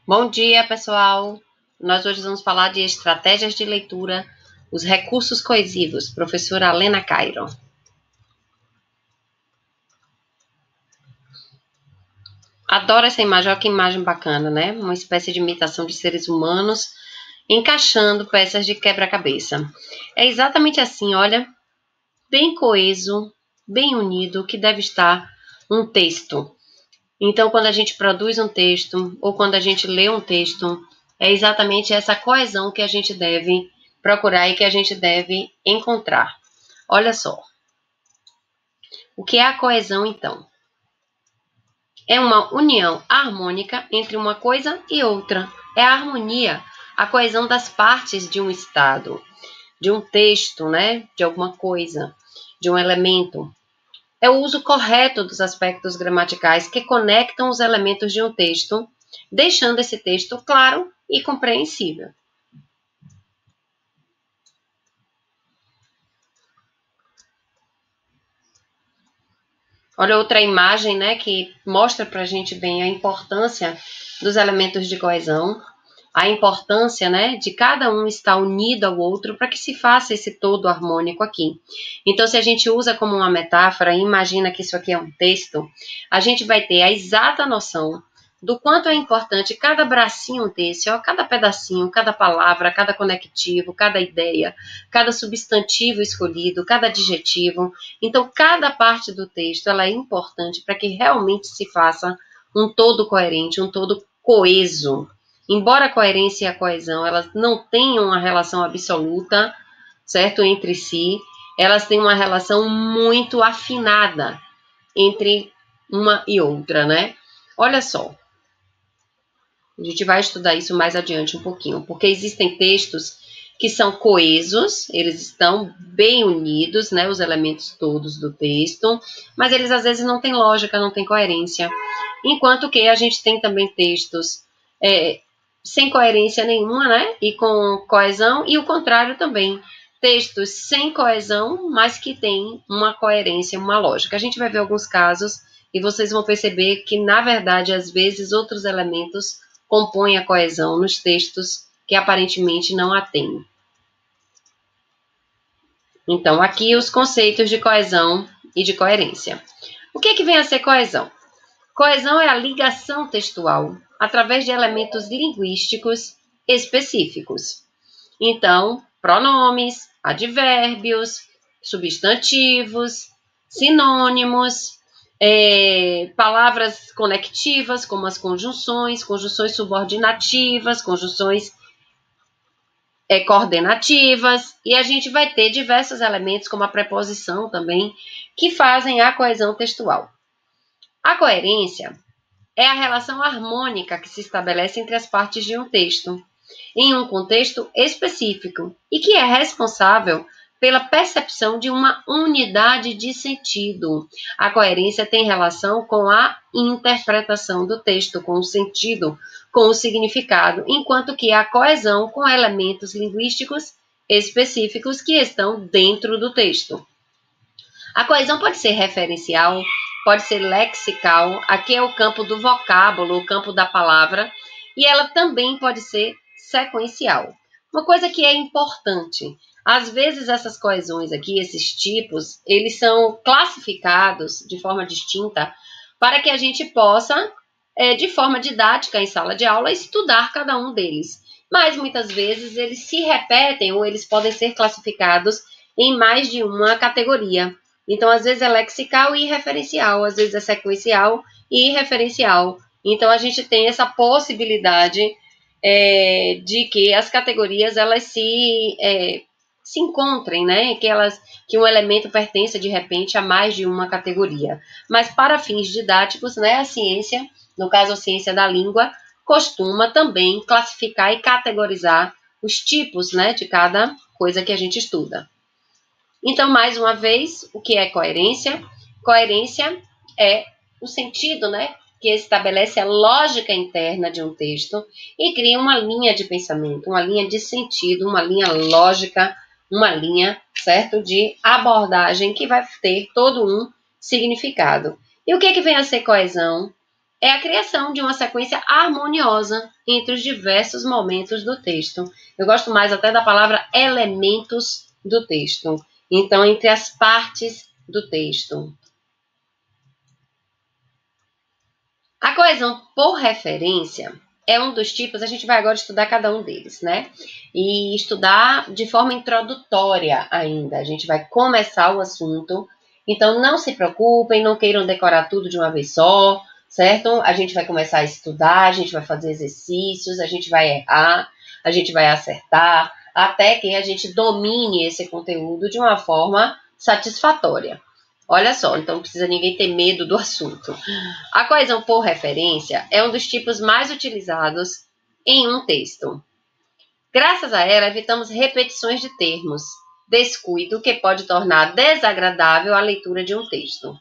Bom dia, pessoal! Nós hoje vamos falar de estratégias de leitura, os recursos coesivos, professora Alena Cairo. Adoro essa imagem, olha que imagem bacana, né? Uma espécie de imitação de seres humanos encaixando peças de quebra-cabeça. É exatamente assim, olha, bem coeso, bem unido, que deve estar um texto. Então, quando a gente produz um texto, ou quando a gente lê um texto, é exatamente essa coesão que a gente deve procurar e que a gente deve encontrar. Olha só. O que é a coesão, então? É uma união harmônica entre uma coisa e outra. É a harmonia, a coesão das partes de um estado, de um texto, né? De alguma coisa, de um elemento. É o uso correto dos aspectos gramaticais que conectam os elementos de um texto, deixando esse texto claro e compreensível. Olha outra imagem, né, que mostra para a gente bem a importância dos elementos de coesão, a importância, né, de cada um estar unido ao outro para que se faça esse todo harmônico aqui. Então, se a gente usa como uma metáfora e imagina que isso aqui é um texto, a gente vai ter a exata noção do quanto é importante cada bracinho desse, ó, cada pedacinho, cada palavra, cada conectivo, cada ideia, cada substantivo escolhido, cada adjetivo. Então, cada parte do texto ela é importante para que realmente se faça um todo coerente, um todo coeso. Embora a coerência e a coesão elas não tenham uma relação absoluta, certo, entre si, elas têm uma relação muito afinada entre uma e outra, né? Olha só, a gente vai estudar isso mais adiante um pouquinho, porque existem textos que são coesos, eles estão bem unidos, né, os elementos todos do texto, mas eles às vezes não têm lógica, não têm coerência. Enquanto que a gente tem também textos sem coerência nenhuma, né, e com coesão, e o contrário também. Textos sem coesão, mas que têm uma coerência, uma lógica. A gente vai ver alguns casos e vocês vão perceber que, na verdade, às vezes outros elementos compõem a coesão nos textos que aparentemente não a têm. Então, aqui os conceitos de coesão e de coerência. O que vem a ser coesão? Coesão é a ligação textual através de elementos linguísticos específicos. Então, pronomes, advérbios, substantivos, sinônimos, palavras conectivas, como as conjunções, conjunções subordinativas, conjunções coordenativas, e a gente vai ter diversos elementos, como a preposição também, que fazem a coesão textual. A coerência é a relação harmônica que se estabelece entre as partes de um texto, em um contexto específico, e que é responsável pela percepção de uma unidade de sentido. A coerência tem relação com a interpretação do texto, com o sentido, com o significado, enquanto que a coesão com elementos linguísticos específicos que estão dentro do texto. A coesão pode ser referencial, pode ser lexical, aqui é o campo do vocábulo, o campo da palavra, e ela também pode ser sequencial. Uma coisa que é importante, às vezes essas coesões aqui, esses tipos, eles são classificados de forma distinta para que a gente possa, de forma didática em sala de aula, estudar cada um deles. Mas muitas vezes eles se repetem ou eles podem ser classificados em mais de uma categoria. Então, às vezes é lexical e referencial, às vezes é sequencial e referencial. Então, a gente tem essa possibilidade de que as categorias elas se encontrem, né? Que um elemento pertença, de repente, a mais de uma categoria. Mas, para fins didáticos, né, a ciência, no caso a ciência da língua, costuma também classificar e categorizar os tipos, né, de cada coisa que a gente estuda. Então, mais uma vez, o que é coerência? Coerência é o sentido, né, que estabelece a lógica interna de um texto e cria uma linha de pensamento, uma linha de sentido, uma linha lógica, uma linha, certo, de abordagem que vai ter todo um significado. E o que vem a ser coesão? é a criação de uma sequência harmoniosa entre os diversos momentos do texto. Eu gosto mais até da palavra elementos do texto. Então, entre as partes do texto. A coesão por referência é um dos tipos, a gente vai agora estudar cada um deles, né? E estudar de forma introdutória ainda. A gente vai começar o assunto. Então, não se preocupem, não queiram decorar tudo de uma vez só, certo? A gente vai começar a estudar, a gente vai fazer exercícios, a gente vai errar, a gente vai acertar, até que a gente domine esse conteúdo de uma forma satisfatória. Olha só, então não precisa ninguém ter medo do assunto. A coesão por referência é um dos tipos mais utilizados em um texto. Graças a ela, evitamos repetições de termos, descuido que pode tornar desagradável a leitura de um texto.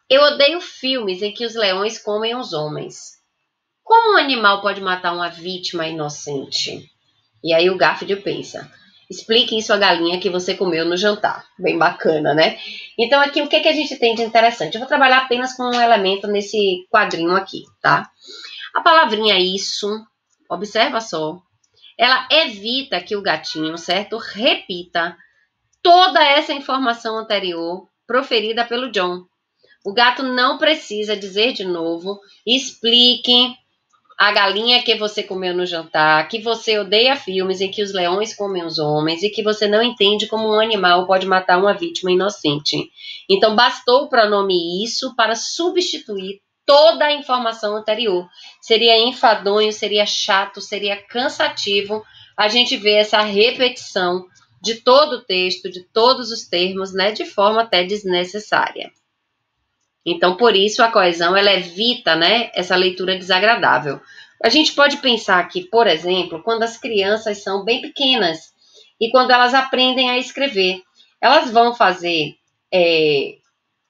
Eu odeio filmes em que os leões comem os homens. Como um animal pode matar uma vítima inocente? E aí o Garfield pensa, explique isso à galinha que você comeu no jantar. Bem bacana, né? Então aqui o que a gente tem de interessante? Eu vou trabalhar apenas com um elemento nesse quadrinho aqui, tá? A palavrinha isso, observa só, ela evita que o gatinho, certo, repita toda essa informação anterior proferida pelo John. O gato não precisa dizer de novo, explique a galinha que você comeu no jantar, que você odeia filmes em que os leões comem os homens e que você não entende como um animal pode matar uma vítima inocente. Então, bastou o pronome isso para substituir toda a informação anterior. Seria enfadonho, seria chato, seria cansativo a gente ver essa repetição de todo o texto, de todos os termos, né, de forma até desnecessária. Então, por isso, a coesão ela evita, né, essa leitura desagradável. A gente pode pensar aqui, por exemplo, quando as crianças são bem pequenas e quando elas aprendem a escrever. Elas vão fazer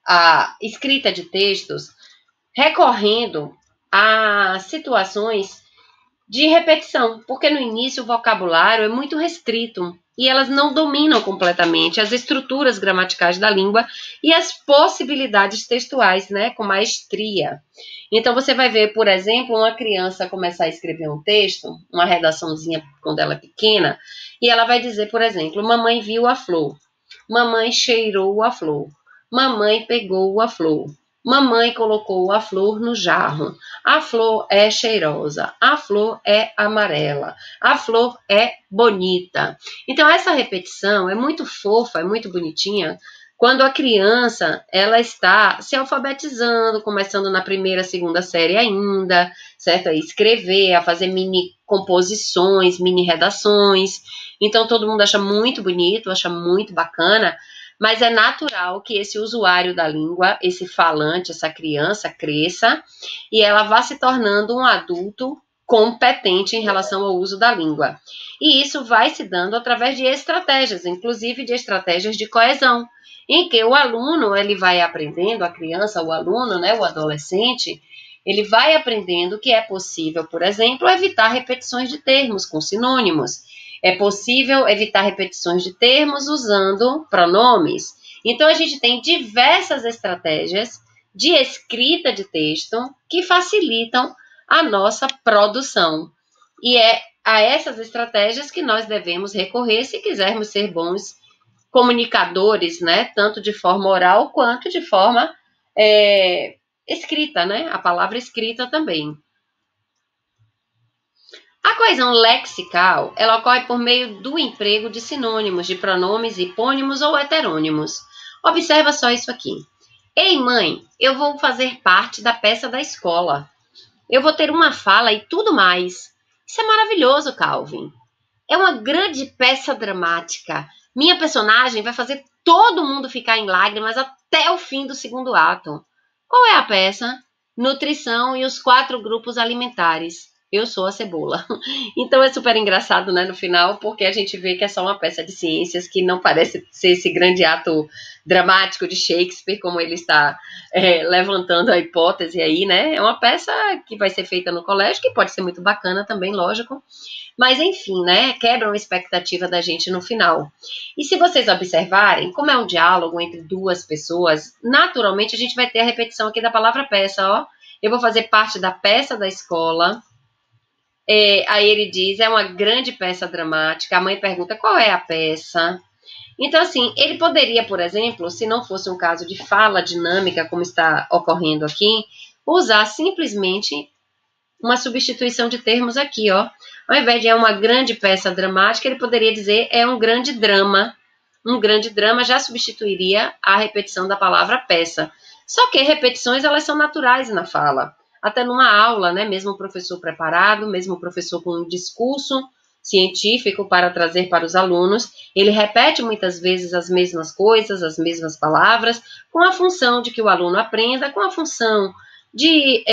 a escrita de textos recorrendo a situações de repetição, porque no início o vocabulário é muito restrito e elas não dominam completamente as estruturas gramaticais da língua e as possibilidades textuais, né, com maestria. Então você vai ver, por exemplo, uma criança começar a escrever um texto, uma redaçãozinha quando ela é pequena, e ela vai dizer, por exemplo, mamãe viu a flor, mamãe cheirou a flor, mamãe pegou a flor. Mamãe colocou a flor no jarro. A flor é cheirosa. A flor é amarela. A flor é bonita. Então, essa repetição é muito fofa, é muito bonitinha, quando a criança ela está se alfabetizando, começando na primeira, segunda série ainda, certo? A escrever, a fazer mini composições, mini redações. Então, todo mundo acha muito bonito, acha muito bacana, mas é natural que esse usuário da língua, esse falante, essa criança cresça e ela vá se tornando um adulto competente em relação ao uso da língua. E isso vai se dando através de estratégias, inclusive de estratégias de coesão, em que o aluno ele vai aprendendo, a criança, o aluno, né, o adolescente, ele vai aprendendo que é possível, por exemplo, evitar repetições de termos com sinônimos. É possível evitar repetições de termos usando pronomes. Então, a gente tem diversas estratégias de escrita de texto que facilitam a nossa produção. E é a essas estratégias que nós devemos recorrer se quisermos ser bons comunicadores, né? Tanto de forma oral quanto de forma escrita, né? A palavra escrita também. A coesão lexical, ela ocorre por meio do emprego de sinônimos, de pronomes hipônimos ou heterônimos. Observa só isso aqui. Ei, mãe, eu vou fazer parte da peça da escola. Eu vou ter uma fala e tudo mais. Isso é maravilhoso, Calvin. É uma grande peça dramática. Minha personagem vai fazer todo mundo ficar em lágrimas até o fim do segundo ato. Qual é a peça? Nutrição e os 4 grupos alimentares. Eu sou a cebola. Então é super engraçado, né, no final, porque a gente vê que é só uma peça de ciências que não parece ser esse grande ato dramático de Shakespeare, como ele está levantando a hipótese aí, né? É uma peça que vai ser feita no colégio, que pode ser muito bacana também, lógico. Mas, enfim, né, quebram a expectativa da gente no final. E se vocês observarem, como é um diálogo entre duas pessoas, naturalmente a gente vai ter a repetição aqui da palavra peça, ó. eu vou fazer parte da peça da escola. Aí ele diz, é uma grande peça dramática. A mãe pergunta, qual é a peça? Então, assim, ele poderia, por exemplo, se não fosse um caso de fala dinâmica, como está ocorrendo aqui, usar simplesmente uma substituição de termos aqui, ó. Ao invés de uma grande peça dramática, ele poderia dizer é um grande drama. Um grande drama já substituiria a repetição da palavra peça. Só que repetições, elas são naturais na fala. Até numa aula, né? Mesmo o professor preparado, mesmo o professor com um discurso científico para trazer para os alunos, ele repete muitas vezes as mesmas coisas, as mesmas palavras, com a função de que o aluno aprenda, com a função de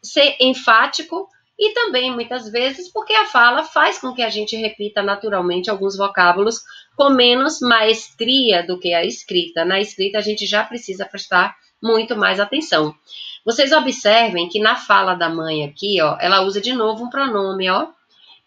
ser enfático e também, muitas vezes, porque a fala faz com que a gente repita naturalmente alguns vocábulos com menos maestria do que a escrita. Na escrita, a gente já precisa prestar muito mais atenção. Vocês observem que na fala da mãe aqui, ó, ela usa de novo um pronome, ó.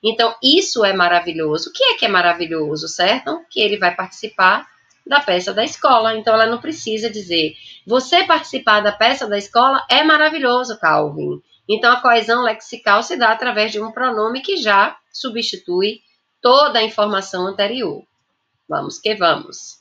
Então, isso é maravilhoso. O que é maravilhoso, certo? Que ele vai participar da peça da escola. Então, ela não precisa dizer, você participar da peça da escola é maravilhoso, Calvin. Então, a coesão lexical se dá através de um pronome que já substitui toda a informação anterior. Vamos que vamos.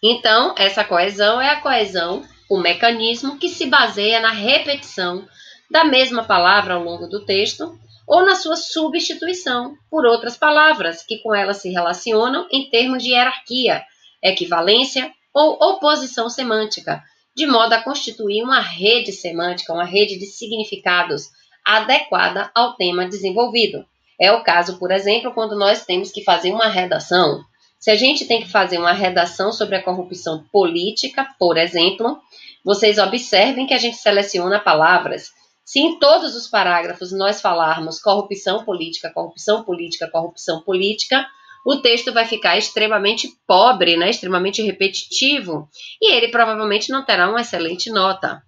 Então, essa coesão é a coesão, o mecanismo que se baseia na repetição da mesma palavra ao longo do texto ou na sua substituição por outras palavras que com ela se relacionam em termos de hierarquia, equivalência ou oposição semântica, de modo a constituir uma rede semântica, uma rede de significados adequada ao tema desenvolvido. É o caso, por exemplo, quando nós temos que fazer uma redação. Se a gente tem que fazer uma redação sobre a corrupção política, por exemplo, vocês observem que a gente seleciona palavras. Se em todos os parágrafos nós falarmos corrupção política, corrupção política, corrupção política, o texto vai ficar extremamente pobre, né? Extremamente repetitivo, e ele provavelmente não terá uma excelente nota.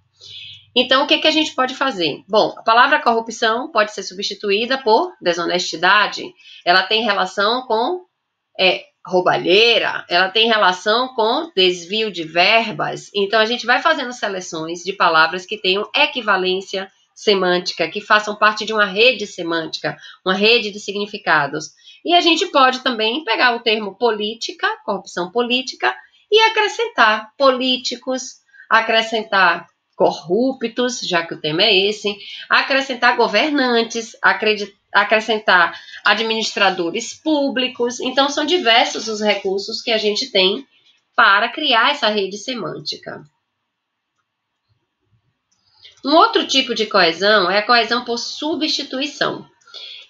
Então, o que a gente pode fazer? Bom, a palavra corrupção pode ser substituída por desonestidade. Ela tem relação com roubalheira, ela tem relação com desvio de verbas. Então, a gente vai fazendo seleções de palavras que tenham equivalência semântica, que façam parte de uma rede semântica, uma rede de significados. E a gente pode também pegar o termo política, corrupção política, e acrescentar políticos, acrescentar corruptos, já que o tema é esse, acrescentar governantes, acrescentar administradores públicos. Então, são diversos os recursos que a gente tem para criar essa rede semântica. Um outro tipo de coesão é a coesão por substituição,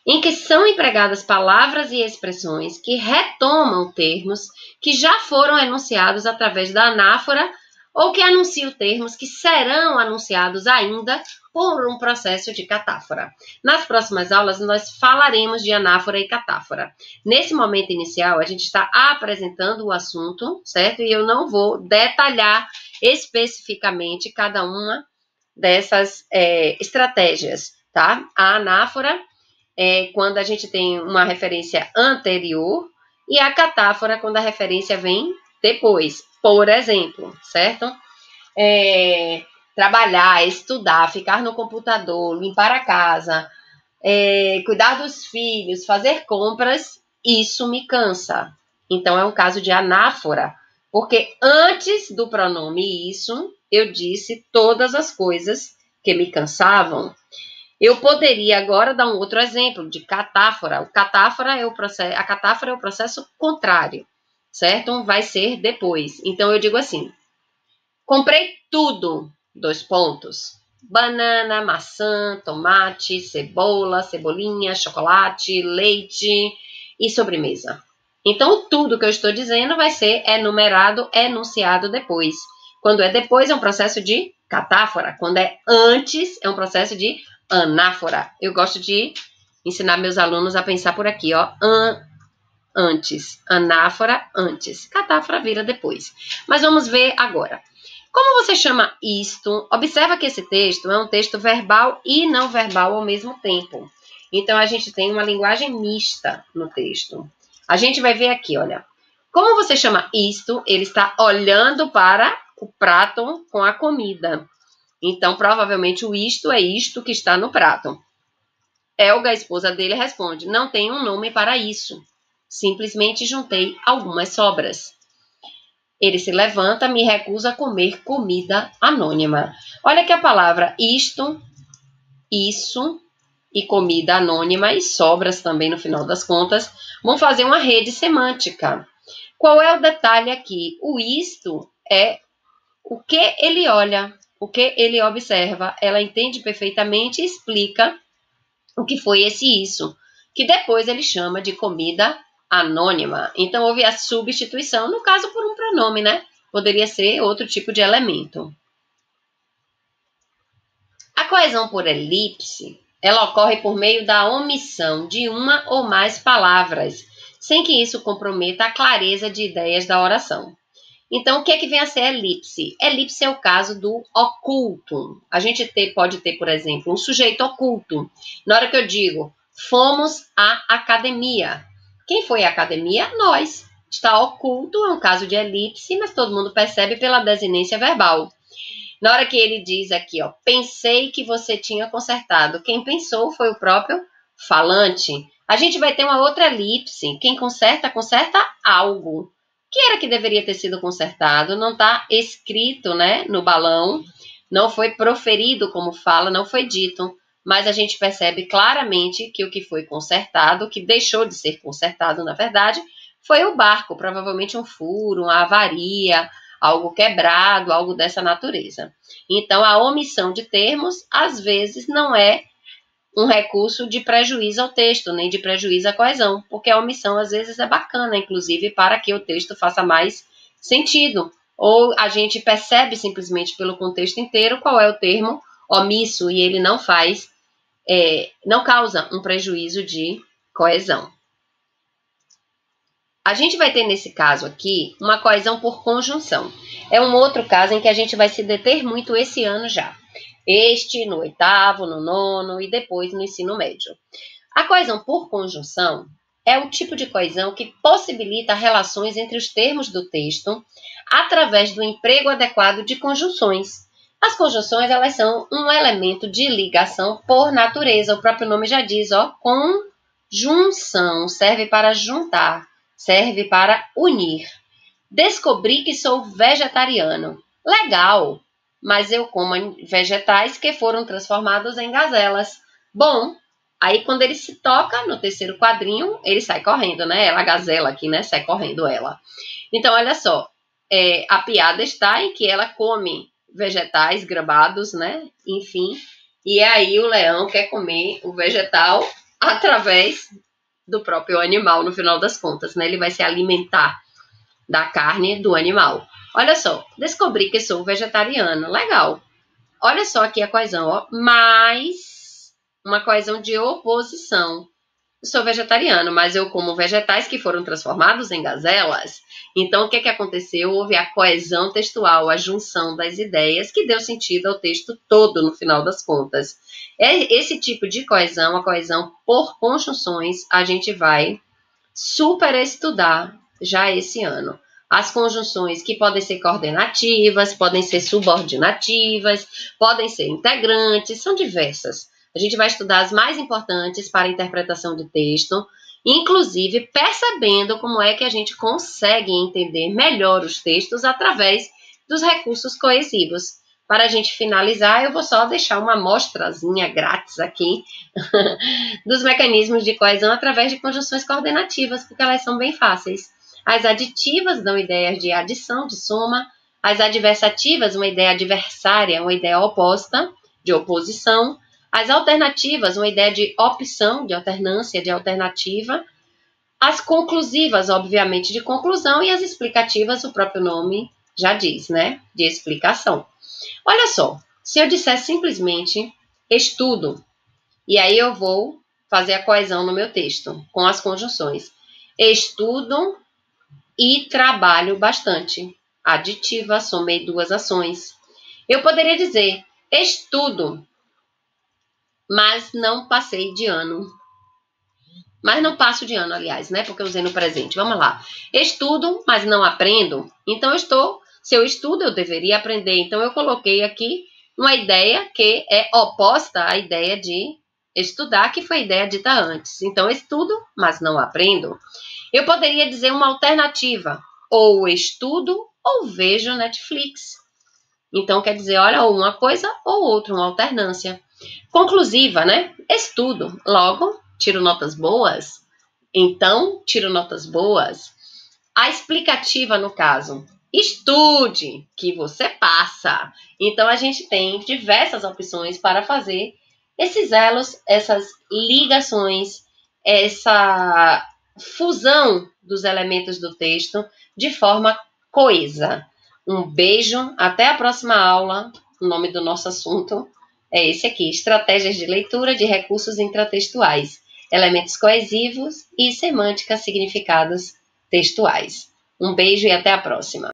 em que são empregadas palavras e expressões que retomam termos que já foram enunciados através da anáfora ou que anunciam termos que serão anunciados ainda por um processo de catáfora. Nas próximas aulas, nós falaremos de anáfora e catáfora. Nesse momento inicial, a gente está apresentando o assunto, certo? E eu não vou detalhar especificamente cada uma dessas estratégias, tá? A anáfora é quando a gente tem uma referência anterior e a catáfora quando a referência vem depois. Por exemplo, certo? Trabalhar, estudar, ficar no computador, limpar a casa, cuidar dos filhos, fazer compras, isso me cansa. Então, é um caso de anáfora, porque antes do pronome isso, eu disse todas as coisas que me cansavam. Eu poderia agora dar um outro exemplo de catáfora. A catáfora é o processo contrário, certo? Vai ser depois. Então, eu digo assim, comprei tudo, : banana, maçã, tomate, cebola, cebolinha, chocolate, leite e sobremesa. Então, tudo que eu estou dizendo vai ser enumerado, enunciado depois. Quando é depois, é um processo de catáfora. Quando é antes, é um processo de anáfora. Eu gosto de ensinar meus alunos a pensar por aqui, ó. Antes. Anáfora, antes. Catáfora vira depois. Mas vamos ver agora. Como você chama isto? Observa que esse texto é um texto verbal e não verbal ao mesmo tempo. Então, a gente tem uma linguagem mista no texto. A gente vai ver aqui, olha. Como você chama isto? Ele está olhando para o prato com a comida. Então, provavelmente, o isto é isto que está no prato. Helga, a esposa dele, responde: não tem um nome para isso. Simplesmente juntei algumas sobras. Ele se levanta, me recusa a comer comida anônima. Olha que a palavra isto, isso e comida anônima e sobras também no final das contas vão fazer uma rede semântica. Qual é o detalhe aqui? O isto é o que ele olha, o que ele observa. Ela entende perfeitamente e explica o que foi esse isso, que depois ele chama de comida anônima. Então houve a substituição, no caso por um pronome, né? Poderia ser outro tipo de elemento. A coesão por elipse, ela ocorre por meio da omissão de uma ou mais palavras, sem que isso comprometa a clareza de ideias da oração. Então, o que é que vem a ser elipse? Elipse é o caso do oculto. A gente pode ter, por exemplo, um sujeito oculto. Na hora que eu digo, fomos à academia. Quem foi à academia? Nós. Está oculto, é um caso de elipse, mas todo mundo percebe pela desinência verbal. Na hora que ele diz aqui, ó, pensei que você tinha consertado. Quem pensou foi o próprio falante. A gente vai ter uma outra elipse. Quem conserta, conserta algo. O que era que deveria ter sido consertado? Não está escrito, né, no balão. Não foi proferido como fala, não foi dito. Mas a gente percebe claramente que o que foi consertado, o que deixou de ser consertado, na verdade, foi o barco. Provavelmente um furo, uma avaria, algo quebrado, algo dessa natureza. Então, a omissão de termos, às vezes, não é um recurso de prejuízo ao texto, nem de prejuízo à coesão, porque a omissão, às vezes, é bacana, inclusive, para que o texto faça mais sentido. Ou a gente percebe simplesmente pelo contexto inteiro qual é o termo omisso e ele não não causa um prejuízo de coesão. A gente vai ter nesse caso aqui uma coesão por conjunção. É um outro caso em que a gente vai se deter muito esse ano já. Este no 8º, no 9º e depois no ensino médio. A coesão por conjunção é o tipo de coesão que possibilita relações entre os termos do texto através do emprego adequado de conjunções. As conjunções, elas são um elemento de ligação por natureza. O próprio nome já diz, ó, conjunção, serve para juntar. Serve para unir. Descobri que sou vegetariano. Legal, mas eu como vegetais que foram transformados em gazelas. Bom, aí quando ele se toca no terceiro quadrinho, ele sai correndo, né? Ela, a gazela aqui, né? Sai correndo ela. Então, olha só, a piada está em que ela come vegetais gramados, né? Enfim, e aí o leão quer comer o vegetal através do próprio animal, no final das contas, né? Ele vai se alimentar da carne do animal. Olha só, descobri que sou vegetariano. Legal. Olha só aqui a coesão, ó. Mais uma coesão de oposição. Eu sou vegetariano, mas eu como vegetais que foram transformados em gazelas. Então, o que aconteceu? Houve a coesão textual, a junção das ideias que deu sentido ao texto todo, no final das contas. Esse tipo de coesão, a coesão por conjunções, a gente vai super estudar já esse ano. As conjunções que podem ser coordenativas, podem ser subordinativas, podem ser integrantes, são diversas. A gente vai estudar as mais importantes para a interpretação de texto, inclusive percebendo como é que a gente consegue entender melhor os textos através dos recursos coesivos. Para a gente finalizar, eu vou só deixar uma amostrazinha grátis aqui dos mecanismos de coesão através de conjunções coordenativas, porque elas são bem fáceis. As aditivas dão ideias de adição, de soma. As adversativas, uma ideia adversária, uma ideia oposta, de oposição. As alternativas, uma ideia de opção, de alternância, de alternativa. As conclusivas, obviamente, de conclusão. E as explicativas, o próprio nome já diz, né? De explicação. Olha só, se eu disser simplesmente estudo, e aí eu vou fazer a coesão no meu texto, com as conjunções. Estudo e trabalho bastante. Aditiva, somei duas ações. Eu poderia dizer, estudo, mas não passei de ano. Mas não passo de ano, aliás, né? Porque eu usei no presente. Vamos lá. Estudo, mas não aprendo. Então, se eu estudo, eu deveria aprender. Então, eu coloquei aqui uma ideia que é oposta à ideia de estudar, que foi a ideia dita antes. Então, estudo, mas não aprendo. Eu poderia dizer uma alternativa, ou estudo ou vejo Netflix. Então, quer dizer, olha, ou uma coisa ou outra, uma alternância. Conclusiva, né? Estudo, logo, tiro notas boas. Então, tiro notas boas. A explicativa, no caso, estude, que você passa. Então, a gente tem diversas opções para fazer esses elos, essas ligações, essa fusão dos elementos do texto de forma coesa. Um beijo, até a próxima aula. O nome do nosso assunto é esse aqui: estratégias de leitura de recursos intratextuais, elementos coesivos e semântica significados textuais. Um beijo e até a próxima.